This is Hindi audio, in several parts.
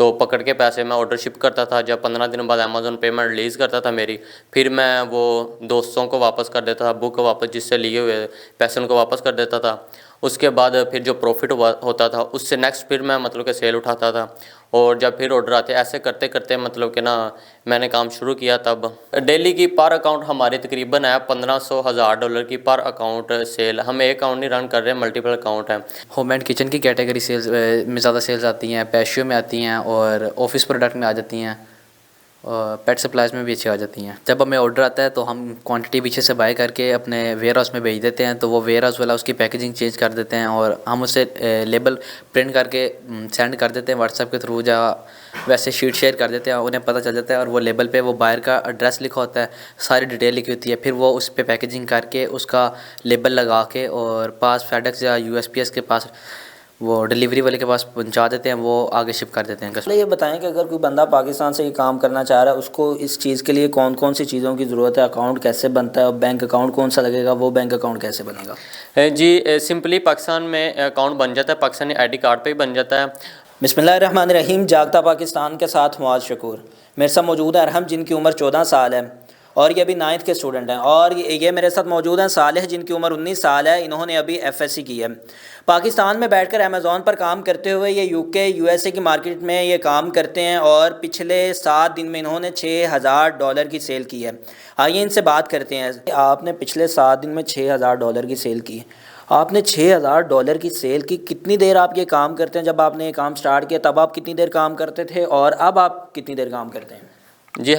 तो पकड़ के पैसे मैं ऑर्डर शिप करता था। जब 15 दिन बाद अमेज़न पेमेंट रिलीज़ करता था मेरी, फिर मैं वो दोस्तों को वापस कर देता था, बुक वापस जिससे लिए हुए पैसे उनको वापस कर देता था। उसके बाद फिर जो प्रॉफिट होता था उससे नेक्स्ट फिर मैं मतलब कि सेल उठाता था, और जब फिर ऑर्डर आते ऐसे करते करते मतलब कि ना मैंने काम शुरू किया। तब डेली की पर अकाउंट हमारी तकरीबन है $1500 की पर अकाउंट सेल। हम एक अकाउंट नहीं रन कर रहे, मल्टीपल अकाउंट हैं। होम एंड किचन की कैटेगरी सेल्स में ज़्यादा सेल्स आती हैं, पैशियो में आती हैं और ऑफिस प्रोडक्ट में आ जाती हैं, और पेट सप्लाइज में भी अच्छी आ जाती हैं। जब हमें ऑर्डर आता है तो हम क्वांटिटी पीछे से बाय करके अपने वेयर हाउस में भेज देते हैं, तो वो वेयर हाउस वाला उसकी पैकेजिंग चेंज कर देते हैं और हम उसे लेबल प्रिंट करके सेंड कर देते हैं व्हाट्सएप के थ्रू, या वैसे शीट शेयर कर देते हैं। उन्हें पता चल जाता है और वो लेबल पे वो बायर का एड्रेस लिखा होता है, सारी डिटेल लिखी होती है। फिर वो उस पर पैकेजिंग करके उसका लेबल लगा के और पास फेडेक्स या यूएसपीएस के पास, वो डिलीवरी वाले के पास पहुंचा देते हैं, वो आगे शिप कर देते हैं कस्टमर। ये बताएं कि अगर कोई बंदा पाकिस्तान से ये काम करना चाह रहा है, उसको इस चीज़ के लिए कौन कौन सी चीज़ों की ज़रूरत है, अकाउंट कैसे बनता है और बैंक अकाउंट कौन सा लगेगा, वो बैंक अकाउंट कैसे बनेगा? जी सिंपली पाकिस्तान में अकाउंट बन जाता है, पाकिस्तानी आईडी कार्ड पे ही बन जाता है। बिस्मिल्लाहिर्रहमानिर्रहीम। जागता पाकिस्तान के साथ मुआज़ शकूर। मेरे साथ मौजूद है अरहम, जिनकी उम्र 14 साल है और ये अभी 9th के स्टूडेंट हैं। और ये मेरे साथ मौजूद हैं सालेह, जिनकी उम्र 19 साल है। इन्होंने अभी FSC की है। पाकिस्तान में बैठकर अमेज़ॉन पर काम करते हुए ये UK USA की मार्केट में ये काम करते हैं और पिछले 7 दिन में इन्होंने $6000 की सेल की है। आइए इनसे बात करते हैं। आपने पिछले 7 दिन में $6000 की सेल की। आपने $6000 की सेल की, कितनी देर आप ये काम करते हैं? जब आपने ये काम स्टार्ट किया तब आप कितनी देर काम करते थे और अब आप कितनी देर काम करते हैं? जी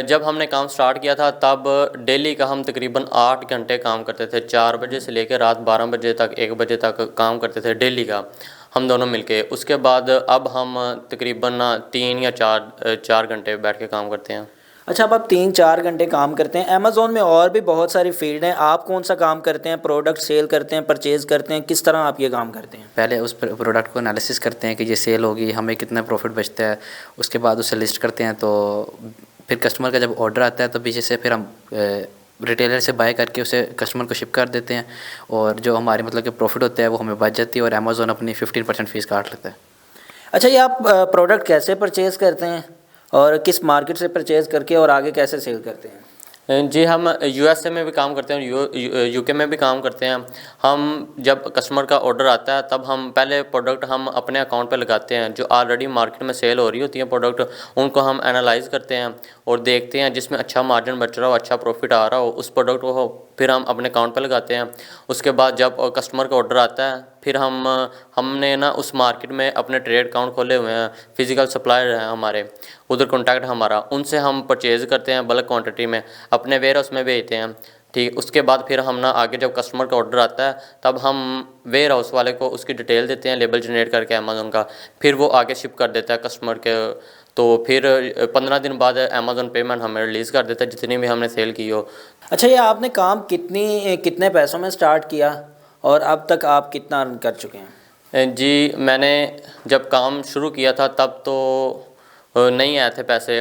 जब हमने काम स्टार्ट किया था तब डेली का हम तकरीबन 8 घंटे काम करते थे। 4 बजे से लेकर रात 12 बजे तक, 1 बजे तक काम करते थे डेली का, हम दोनों मिलके। उसके बाद अब हम तकरीबन 3 या 4 घंटे बैठ के काम करते हैं। अच्छा, अब आप 3-4 घंटे काम करते हैं। अमेज़ॉन में और भी बहुत सारी फील्ड हैं, आप कौन सा काम करते हैं? प्रोडक्ट सेल करते हैं, परचेज़ करते हैं, किस तरह आप ये काम करते हैं? पहले उस प्रोडक्ट को एनालिसिस करते हैं कि ये सेल होगी, हमें कितना प्रॉफिट बचता है। उसके बाद उसे लिस्ट करते हैं, तो फिर कस्टमर का जब ऑर्डर आता है तो पीछे से फिर हम रिटेलर से बाय करके उसे कस्टमर को शिप कर देते हैं, और जो हमारी मतलब कि प्रॉफिट होता है वो हमें बच जाती है और अमेज़ॉन अपनी 15% फ़ीस काट लेता है। अच्छा, ये आप प्रोडक्ट कैसे परचेज़ करते हैं और किस मार्केट से परचेज़ करके और आगे कैसे सेल करते हैं? जी हम USA में भी काम करते हैं, UK में भी काम करते हैं। हम जब कस्टमर का ऑर्डर आता है तब हम पहले प्रोडक्ट हम अपने अकाउंट पे लगाते हैं। जो ऑलरेडी मार्केट में सेल हो रही होती है प्रोडक्ट, उनको हम एनालाइज़ करते हैं और देखते हैं जिसमें अच्छा मार्जिन बच रहा हो, अच्छा प्रॉफिट आ रहा हो, उस प्रोडक्ट को फिर हम अपने अकाउंट पे लगाते हैं। उसके बाद जब कस्टमर का ऑर्डर आता है फिर हमने ना उस मार्केट में अपने ट्रेड अकाउंट खोले हुए हैं, फिज़िकल सप्लायर हैं हमारे, उधर कॉन्टैक्ट हमारा, उनसे हम परचेज़ करते हैं बल्क क्वांटिटी में, अपने वेयर हाउस में भेजते हैं। ठीक, उसके बाद फिर हम ना आगे जब कस्टमर का ऑर्डर आता है तब हम वेयर हाउस वाले को उसकी डिटेल देते हैं, लेबल जनरेट करके अमेज़न का, फिर वो आगे शिप कर देता है कस्टमर के। तो फिर 15 दिन बाद अमेज़न पेमेंट हमें रिलीज़ कर देता है जितनी भी हमने सेल की हो। अच्छा, ये आपने काम कितने पैसों में स्टार्ट किया और अब तक आप कितना अर्न कर चुके हैं? जी मैंने जब काम शुरू किया था तब तो नहीं आए थे पैसे।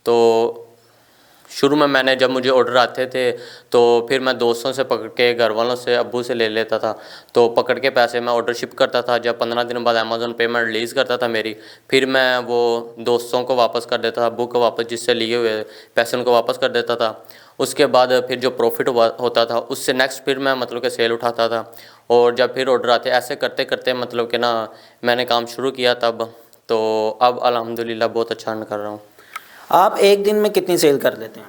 तो शुरू में मैंने जब मुझे ऑर्डर आते थे तो फिर मैं दोस्तों से पकड़ के, घर वालों से, अब्बू से ले लेता था, तो पकड़ के पैसे मैं ऑर्डर शिप करता था। जब 15 दिन बाद अमेज़न पेमेंट रिलीज़ करता था मेरी, फिर मैं वो दोस्तों को वापस कर देता था, बुक वापस जिससे लिए हुए पैसे उनको वापस कर देता था। उसके बाद फिर जो प्रॉफिट होता था उससे नेक्स्ट फिर मैं मतलब कि सेल उठाता था, और जब फिर ऑर्डर आते ऐसे करते करते मतलब कि ना मैंने काम शुरू किया तब। तो अब अल्हम्दुलिल्लाह बहुत अच्छा अर्न कर रहा हूँ। आप एक दिन में कितनी सेल कर लेते हैं?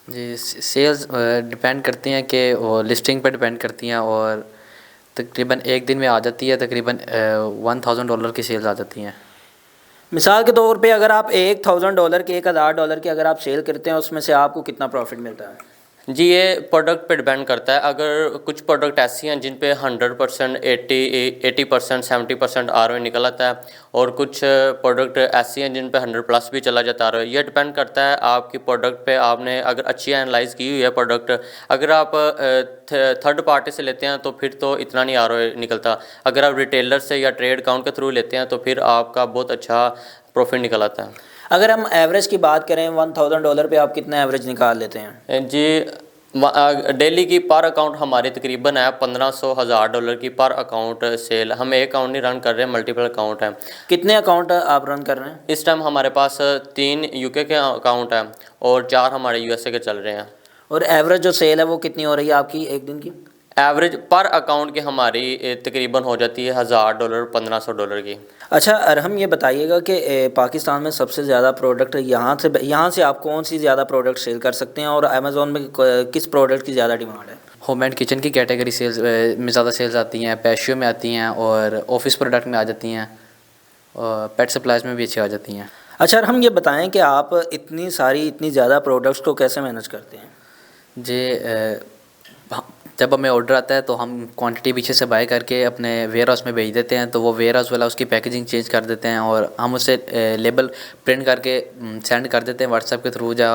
जी सेल्स डिपेंड करती हैं कि वो लिस्टिंग पर डिपेंड करती हैं, और तकरीबन एक दिन में आ जाती है तकरीबन $1000 की सेल्स आ जाती हैं। मिसाल के तौर पे अगर आप $1000 की, $1000 की अगर आप सेल करते हैं, उसमें से आपको कितना प्रॉफिट मिलता है? जी ये प्रोडक्ट पे डिपेंड करता है। अगर कुछ प्रोडक्ट ऐसी हैं जिन पे 100%, 80%, 70% ROI निकल आता है, और कुछ प्रोडक्ट ऐसी हैं जिन पे 100+ भी चला जाता है ROI। ये डिपेंड करता है आपकी प्रोडक्ट पे, आपने अगर अच्छी एनालाइज़ की हुई है प्रोडक्ट। अगर आप थर्ड पार्टी से लेते हैं तो फिर तो इतना नहीं ROI निकलता। अगर आप रिटेलर से या ट्रेड अकाउंट के थ्रू लेते हैं तो फिर आपका बहुत अच्छा प्रॉफिट निकल आता है। अगर हम एवरेज की बात करें, $1000 पे आप कितना एवरेज निकाल लेते हैं? जी डेली की पर अकाउंट हमारी तकरीबन है 1500 $1000 की पर अकाउंट सेल। हम एक अकाउंट नहीं रन कर रहे हैं, मल्टीपल अकाउंट है। कितने अकाउंट आप रन कर रहे हैं? इस टाइम हमारे पास 3 यूके के अकाउंट हैं और 4 हमारे यूएसए के चल रहे हैं। और एवरेज जो सेल है वो कितनी हो रही है आपकी एक दिन की? एवरेज पर अकाउंट की हमारी तकरीबन हो जाती है $1000 $1500 की। अच्छा अरहम, ये बताइएगा कि पाकिस्तान में सबसे ज़्यादा प्रोडक्ट यहाँ से आप कौन सी ज़्यादा प्रोडक्ट सेल कर सकते हैं और अमेज़ोन में किस प्रोडक्ट की ज़्यादा डिमांड है? होम एंड किचन की कैटेगरी सेल्स में ज़्यादा सेल्स आती हैं, पैशियो में आती हैं और ऑफिस प्रोडक्ट में आ जाती हैं और पेट सप्लाइज में भी अच्छी आ जाती हैं। अच्छा अरहम, ये बताएं कि आप इतनी ज़्यादा प्रोडक्ट्स को कैसे मैनेज करते हैं? जब हमें ऑर्डर आता है तो हम क्वांटिटी पीछे से बाय करके अपने वेयर हाउस में भेज देते हैं, तो वो वेयर हाउस वाला उसकी पैकेजिंग चेंज कर देते हैं और हम उसे लेबल प्रिंट करके सेंड कर देते हैं व्हाट्सएप के थ्रू, या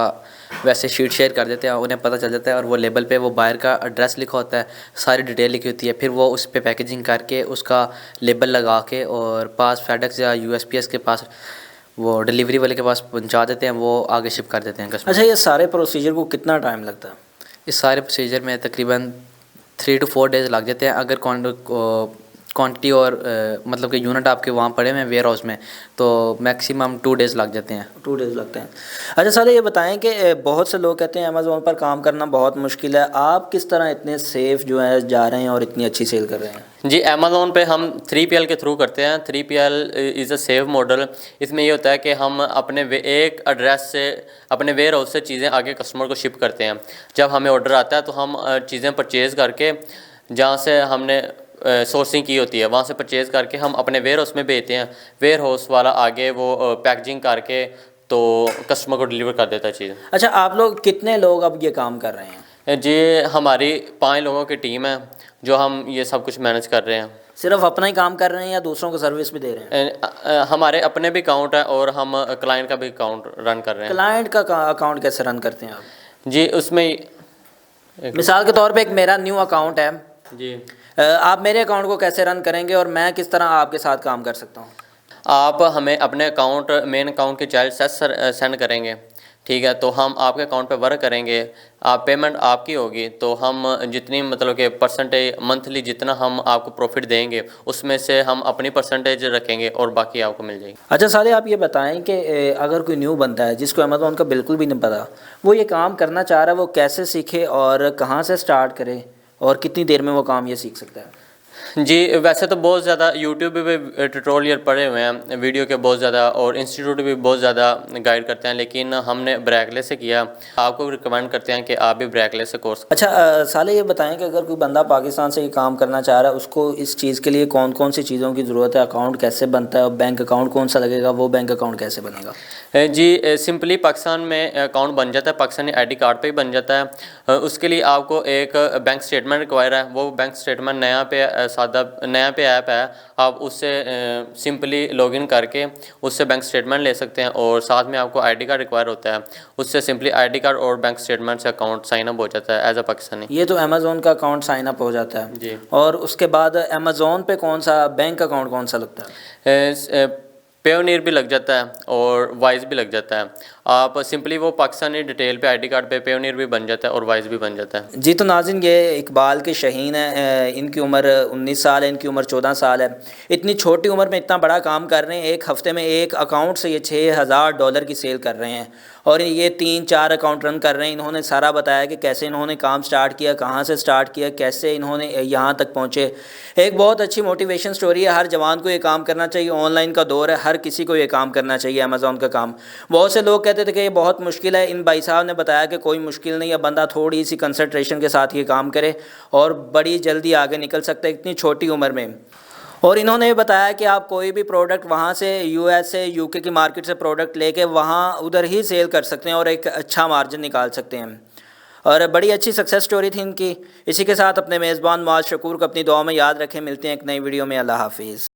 वैसे शीट शेयर कर देते हैं। उन्हें पता चल जाता है और वो लेबल पे वो बायर का एड्रेस लिखा होता है, सारी डिटेल लिखी होती है। फिर वो उस पर पैकेजिंग करके उसका लेबल लगा के और पास फेडेक्स या यूएसपीएस के पास वो डिलीवरी वाले के पास पहुंचा देते हैं, वो आगे शिप कर देते हैं कस्टमर। अच्छा, ये सारे प्रोसीजर को कितना टाइम लगता है? इस सारे प्रोसीजर में तकरीबन 3 to 4 डेज़ लग जाते हैं। अगर क्वांटिटी और मतलब कि यूनिट आपके वहाँ पड़े हुए हैं वेयर हाउस में, तो मैक्सिमम 2 डेज़ लग जाते हैं। 2 डेज़ लगते हैं। अच्छा सर, ये बताएं कि बहुत से लोग कहते हैं अमेज़ोन पर काम करना बहुत मुश्किल है, आप किस तरह इतने सेफ़ जो है जा रहे हैं और इतनी अच्छी सेल कर रहे हैं? जी, अमेज़ोन पे हम 3PL के थ्रू करते हैं। 3PL is a save model. इसमें ये होता है कि हम अपने एक एड्रेस से अपने वेयर हाउस से चीज़ें आगे कस्टमर को शिप करते हैं। जब हमें ऑर्डर आता है तो हम चीज़ें परचेज़ करके जहाँ से हमने सोर्सिंग की होती है वहाँ से परचेज़ करके हम अपने वेयर हाउस में भेजते हैं। वेयर हाउस वाला आगे वो पैकेजिंग करके तो कस्टमर को डिलीवर कर देता है चीज़। अच्छा, आप लोग कितने लोग अब ये काम कर रहे हैं? जी, हमारी 5 लोगों की टीम है जो हम ये सब कुछ मैनेज कर रहे हैं। सिर्फ अपना ही काम कर रहे हैं या दूसरों को सर्विस भी दे रहे हैं? हमारे अपने भी अकाउंट है और हम क्लाइंट का भी अकाउंट रन कर रहे हैं। क्लाइंट का अकाउंट कैसे रन करते हैं आप? जी, उसमें मिसाल के तौर पे एक मेरा न्यू अकाउंट है जी, आप मेरे अकाउंट को कैसे रन करेंगे और मैं किस तरह आपके साथ काम कर सकता हूँ? आप हमें अपने मेन अकाउंट के चाइल्ड सेंड करेंगे, ठीक है, तो हम आपके अकाउंट पे वर्क करेंगे। आप पेमेंट आपकी होगी तो हम जितनी मतलब कि परसेंटेज मंथली जितना हम आपको प्रॉफिट देंगे उसमें से हम अपनी परसेंटेज रखेंगे और बाकी आपको मिल जाएगी। अच्छा साले, आप ये बताएं कि अगर कोई न्यू बंदा है जिसको अमेज़ोन का बिल्कुल भी नहीं पता, वो ये काम करना चाह रहा है, वो कैसे सीखे और कहाँ से स्टार्ट करे और कितनी देर में वो काम ये सीख सकता है? जी, वैसे तो बहुत ज़्यादा यूट्यूब पे ट्यूटोरियल पड़े हुए हैं वीडियो के बहुत ज़्यादा, और इंस्टीट्यूट भी बहुत ज़्यादा गाइड करते हैं, लेकिन हमने ब्रैकलेस से किया। आपको भी रिकमेंड करते हैं कि आप भी ब्रैकलेस से कोर्स। अच्छा साले, ये बताएं कि अगर कोई बंदा पाकिस्तान से ये काम करना चाह रहा है, उसको इस चीज़ के लिए कौन कौन सी चीज़ों की ज़रूरत है? अकाउंट कैसे बनता है और बैंक अकाउंट कौन सा लगेगा, वो बैंक अकाउंट कैसे बनेगा? जी, सिंपली पाकिस्तान में अकाउंट बन जाता है, पाकिस्तानी आईडी कार्ड पे ही बन जाता है। उसके लिए आपको एक बैंक स्टेटमेंट रिक्वायर है। वो बैंक स्टेटमेंट नया पे ऐप है, आप उससे सिंपली लॉगिन करके उससे बैंक स्टेटमेंट ले सकते हैं, और साथ में आपको आईडी कार्ड रिक्वायर होता है। उससे सिंपली आईडी कार्ड और बैंक स्टेटमेंट से अकाउंट साइन अप हो जाता है एज अ पाकिस्तानी। ये तो अमेज़ोन का अकाउंट साइन अप हो जाता है जी। और उसके बाद अमेज़ोन पे कौन सा बैंक अकाउंट कौन सा लगता है? पेयोनियर भी लग जाता है और वाइज भी लग जाता है। आप सिंपली वो पाकिस्तानी डिटेल पे आईडी कार्ड पे पेयोनियर भी बन जाता है और वाइज भी बन जाता है। जी, तो नाज़रीन, ये इकबाल के शहीन है, इनकी उम्र 19 साल है, इनकी उम्र 14 साल है। इतनी छोटी उम्र में इतना बड़ा काम कर रहे हैं। एक हफ़्ते में एक अकाउंट से ये $6000 की सेल कर रहे हैं और ये 3-4 अकाउंट रन कर रहे हैं। इन्होंने सारा बताया कि कैसे इन्होंने काम स्टार्ट किया, कहाँ से स्टार्ट किया, कैसे इन्होंने यहाँ तक पहुँचे। एक बहुत अच्छी मोटिवेशन स्टोरी है। हर जवान को ये काम करना चाहिए। ऑनलाइन का दौर है, हर किसी को ये काम करना चाहिए, अमेज़ोन का काम। बहुत से लोग कहते थे कि ये बहुत मुश्किल है। इन भाई साहब ने बताया कि कोई मुश्किल नहीं है, बंदा थोड़ी सी कंसंट्रेशन के साथ ये काम करे और बड़ी जल्दी आगे निकल सकता है इतनी छोटी उम्र में। और इन्होंने ये बताया कि आप कोई भी प्रोडक्ट वहाँ से यूएस से यूके की मार्केट से प्रोडक्ट लेके वहाँ उधर ही सेल कर सकते हैं और एक अच्छा मार्जिन निकाल सकते हैं। और बड़ी अच्छी सक्सेस स्टोरी थी इनकी। इसी के साथ अपने मेज़बान मुआज़ शकूर को अपनी दुआ में याद रखें। मिलते हैं एक नई वीडियो में। अल्लाह हाफिज़।